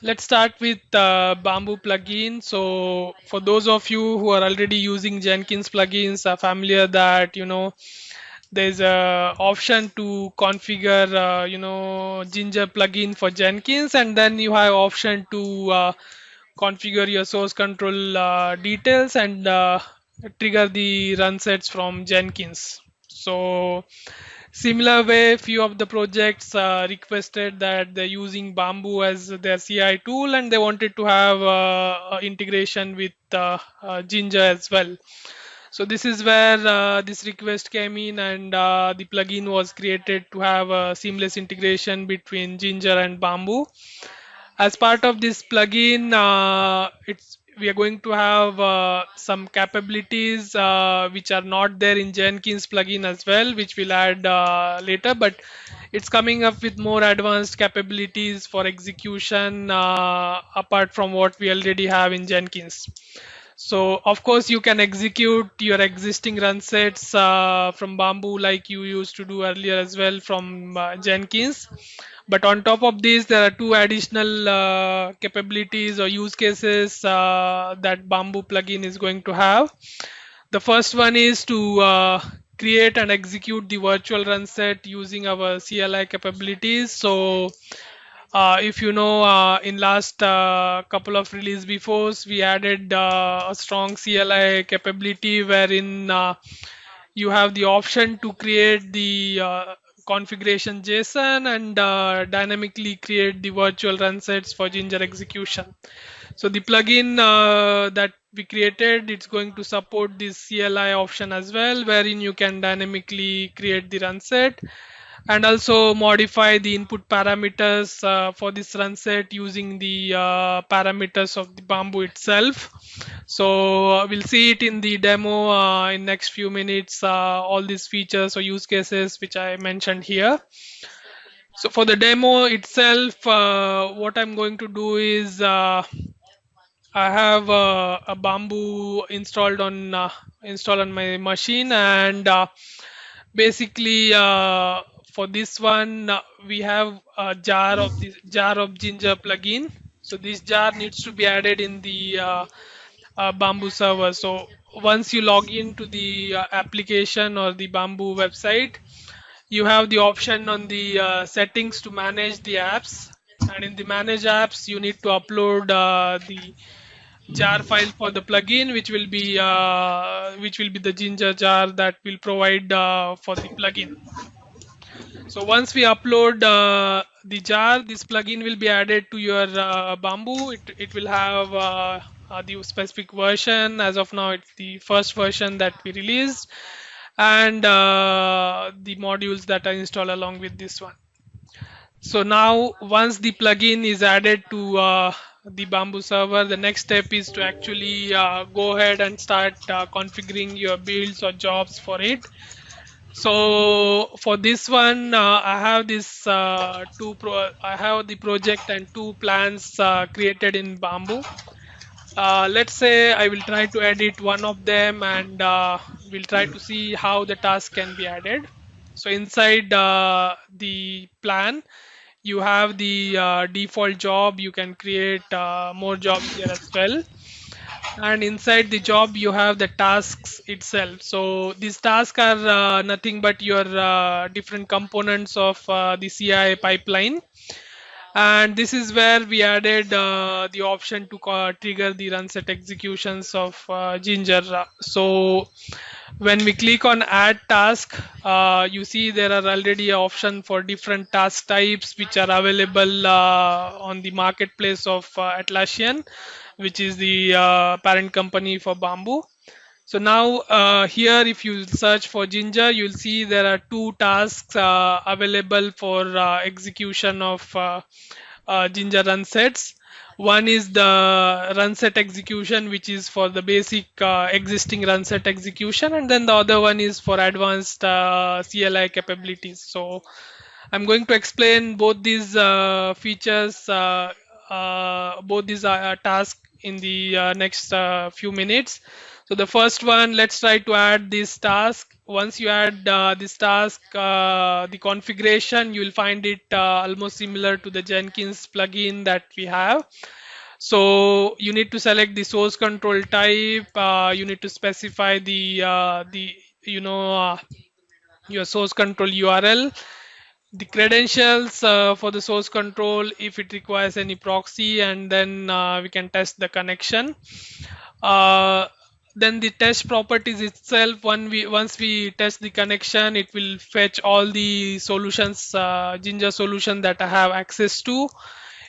Let's start with Bamboo plugin. So for those of you who are already using Jenkins plugins, are familiar that there's a option to configure Ginger plugin for Jenkins, and then you have option to configure your source control details and trigger the run sets from Jenkins. So similar way, few of the projects requested that they're using Bamboo as their CI tool, and they wanted to have integration with Ginger as well. So this is where this request came in, and the plugin was created to have a seamless integration between Ginger and Bamboo. As part of this plugin, it's we are going to have some capabilities which are not there in Jenkins plugin as well, which we'll add later. But it's coming up with more advanced capabilities for execution apart from what we already have in Jenkins. So of course you can execute your existing run sets from Bamboo like you used to do earlier as well from Jenkins. But on top of this, there are two additional capabilities or use cases that Bamboo plugin is going to have. The first one is to create and execute the virtual run set using our CLI capabilities. So if you know, in last couple of release befores, we added a strong CLI capability wherein you have the option to create the configuration JSON and dynamically create the virtual run sets for Ginger execution. So the plugin that we created, it's going to support this CLI option as well, wherein you can dynamically create the run set and also modify the input parameters for this run set using the parameters of the Bamboo itself. So we'll see it in the demo in next few minutes, all these features or use cases which I mentioned here. So for the demo itself, what I'm going to do is I have a Bamboo installed on my machine, and basically for this one we have a jar of Ginger plugin. So this jar needs to be added in the Bamboo server. So once you log into the application or the Bamboo website, you have the option on the settings to manage the apps, and in the manage apps you need to upload the jar file for the plugin, which will be the Ginger jar that will provide for the plugin. So once we upload the jar, this plugin will be added to your Bamboo. It will have the specific version. As of now, it's the first version that we released, and the modules that are installed along with this one. So now once the plugin is added to the Bamboo server, the next step is to actually go ahead and start configuring your builds or jobs for it. So for this one, I have this I have the project and two plans created in Bamboo. Let's say I will try to edit one of them, and we'll try to see how the task can be added. So inside the plan, you have the default job. You can create more jobs here as well, and inside the job you have the tasks itself. So these tasks are nothing but your different components of the CI pipeline, and this is where we added the option to trigger the run set executions of Ginger. So when we click on add task, you see there are already an option for different task types which are available on the marketplace of Atlassian, which is the parent company for Bamboo. So now here, if you search for Ginger, you'll see there are two tasks available for execution of Ginger run sets. One is the run set execution, which is for the basic existing run set execution, and then the other one is for advanced CLI capabilities. So I'm going to explain both these features, both these tasks in the next few minutes. So the first one, let's try to add this task. Once you add this task, the configuration, you will find it almost similar to the Jenkins plugin that we have. So you need to select the source control type. You need to specify the you know your source control URL, the credentials for the source control if it requires any proxy, and then we can test the connection. uh, then the test properties itself, once we test the connection, it will fetch all the solutions, Jinja solution that I have access to.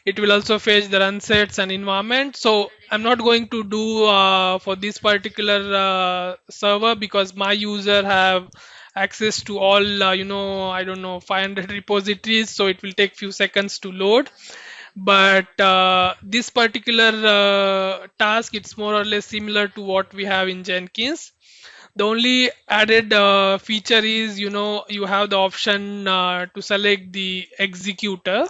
It will also fetch the run sets and environment. So I'm not going to do for this particular server because my user have access to all I don't know, 500 repositories, so it will take few seconds to load. But this particular task, it's more or less similar to what we have in Jenkins. The only added feature is, you have the option to select the executor.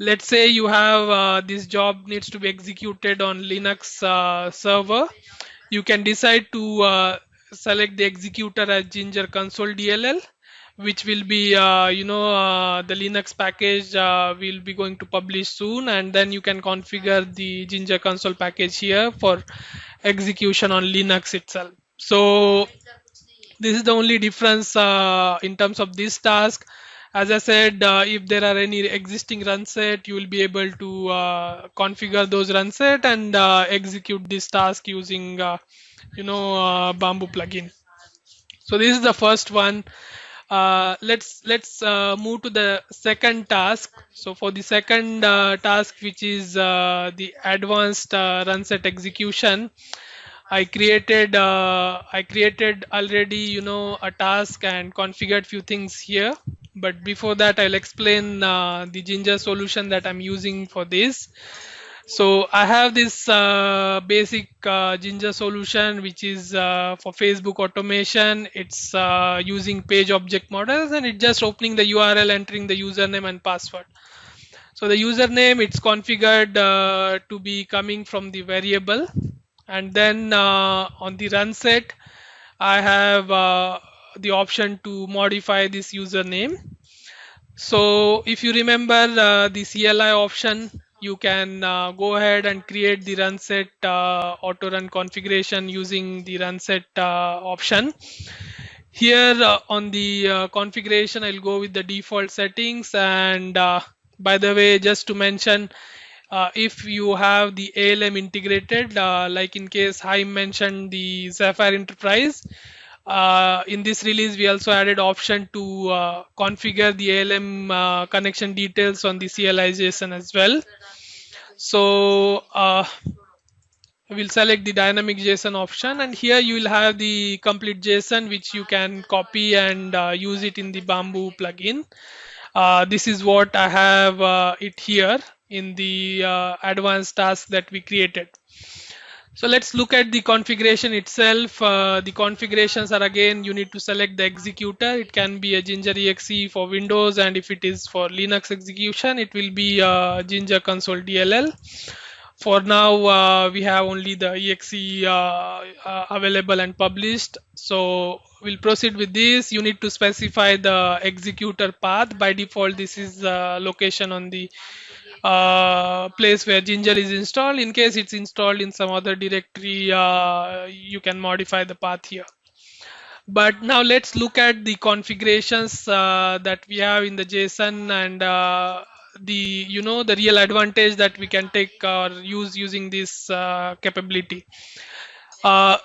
Let's say you have this job needs to be executed on Linux server. You can decide to select the executor as Ginger console DLL, which will be the Linux package will be going to publish soon, and then you can configure the Ginger console package here for execution on Linux itself. So this is the only difference in terms of this task. As I said, if there are any existing run set, you will be able to configure those run set and execute this task using Bamboo plugin. So this is the first one. Let's move to the second task. So for the second task, which is the advanced run set execution, I created already, a task and configured few things here. But before that, I'll explain the Ginger solution that I'm using for this. So I have this basic Ginger solution, which is for Facebook automation. It's using page object models, and it's just opening the URL, entering the username and password. So the username, it's configured to be coming from the variable, and then on the run set, I have the option to modify this username. So if you remember the CLI option, you can go ahead and create the run set auto run configuration using the run set option. Here on the configuration, I'll go with the default settings. And by the way, just to mention, if you have the ALM integrated, like in case I mentioned the Sapphire Enterprise, in this release we also added option to configure the ALM connection details on the CLI JSON as well. So we'll select the dynamic JSON option, and here you will have the complete JSON which you can copy and use it in the Bamboo plugin. This is what I have it here in the advanced task that we created. So let's look at the configuration itself. The configurations are, again, you need to select the executor. It can be a Ginger exe for Windows, and if it is for Linux execution, it will be Ginger console DLL. For now, we have only the exe available and published. So we'll proceed with this. You need to specify the executor path. By default, this is location on the place where Ginger is installed. In case it's installed in some other directory, you can modify the path here. But now let's look at the configurations that we have in the JSON, and the real advantage that we can take or use using this capability.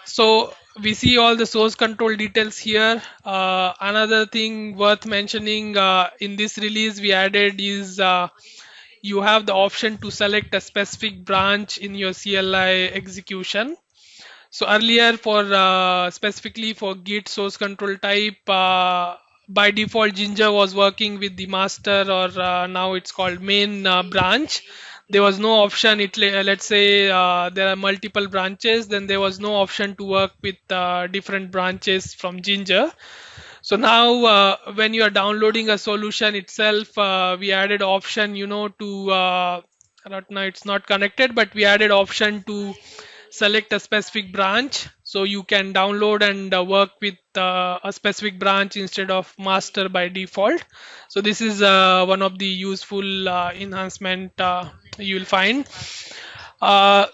So we see all the source control details here. Another thing worth mentioning in this release we added is you have the option to select a specific branch in your CLI execution. So earlier, for specifically for Git source control type, by default Ginger was working with the master, or now it's called main branch. There was no option. Let's say there are multiple branches, then there was no option to work with different branches from Ginger. So now when you are downloading a solution itself, we added option, to right now it's not connected, but we added option to select a specific branch. so you can download and work with a specific branch instead of master by default. So this is one of the useful enhancement you will find.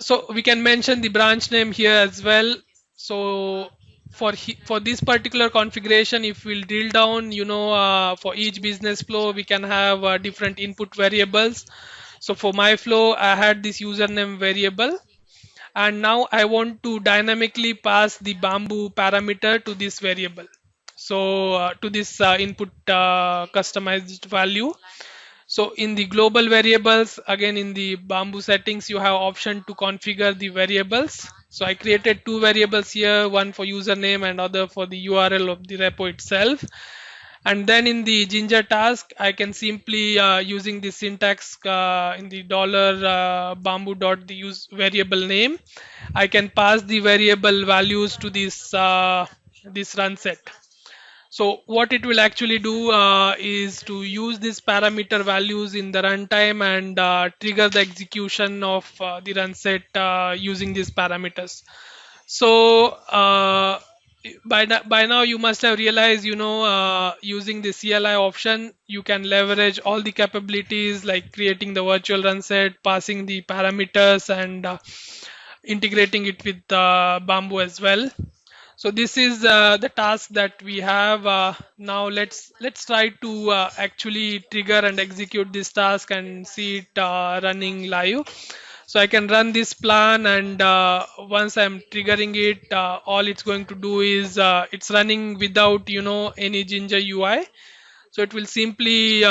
So we can mention the branch name here as well. So for this particular configuration, if we'll drill down, for each business flow, we can have different input variables. So for my flow, I had this username variable, and now I want to dynamically pass the bamboo parameter to this variable. So to this input customized value. So in the global variables, again in the Bamboo settings, you have option to configure the variables. So I created two variables here, one for username and other for the URL of the repo itself. And then in the Ginger task, I can simply using the syntax in the dollar bamboo dot the use variable name, I can pass the variable values to this run set. So what it will actually do is to use these parameter values in the runtime and trigger the execution of the run set using these parameters. So by now you must have realized, using the CLI option, you can leverage all the capabilities like creating the virtual run set, passing the parameters, and integrating it with Bamboo as well. So this is the task that we have. Now let's try to actually trigger and execute this task and see it running live. So I can run this plan, and once I'm triggering it, all it's going to do is it's running without any Ginger UI. So it will simply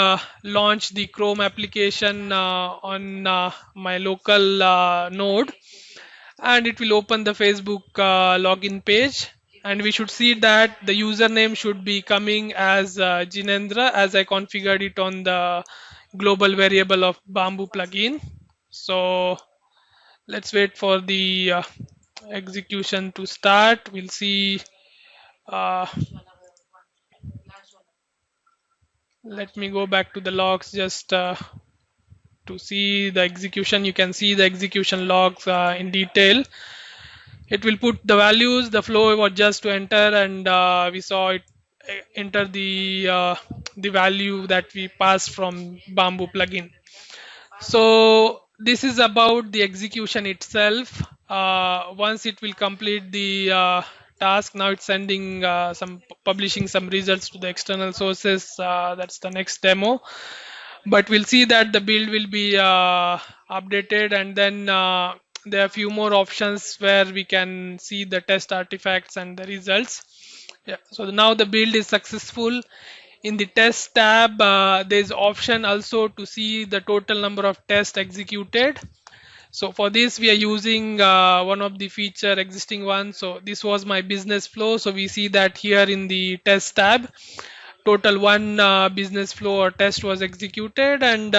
launch the Chrome application on my local node, and it will open the Facebook login page, and we should see that the username should be coming as Jinendra, as I configured it on the global variable of Bamboo plugin. So let's wait for the execution to start. We'll see. uh, Let me go back to the logs just to see the execution. You can see the execution logs in detail. It will put the values. The flow was just to enter, and we saw it enter the value that we passed from Bamboo plugin. So this is about the execution itself. Once it will complete the task, now it's sending publishing some results to the external sources. That's the next demo. But we'll see that the build will be updated, and then there are a few more options where we can see the test artifacts and the results. Yeah, so now the build is successful. In the test tab, there's option also to see the total number of tests executed. So for this, we are using one of the feature existing one. So this was my business flow. So we see that here in the test tab, total one business flow or test was executed, and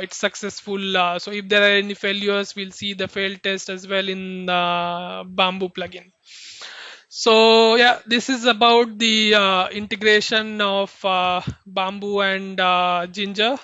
it's successful. So if there are any failures, we'll see the failed test as well in the Bamboo plugin. So yeah, this is about the integration of Bamboo and Ginger.